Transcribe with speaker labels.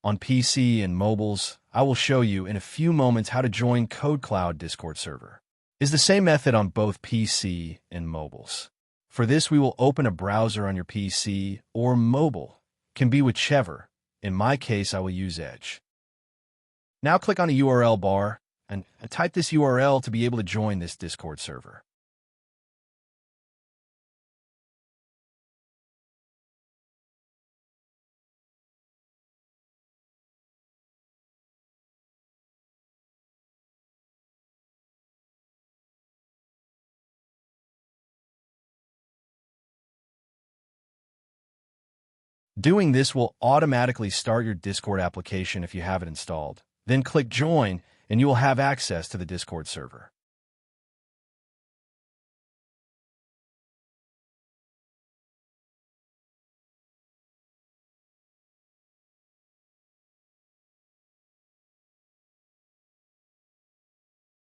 Speaker 1: On PC and mobiles, I will show you in a few moments how to join KodeKloud Discord server. It's the same method on both PC and mobiles. For this, we will open a browser on your PC or mobile. Can be whichever. In my case, I will use Edge. Now click on the URL bar and type this URL to be able to join this Discord server. Doing this will automatically start your Discord application if you have it installed. Then click Join, and you will have access to the Discord server.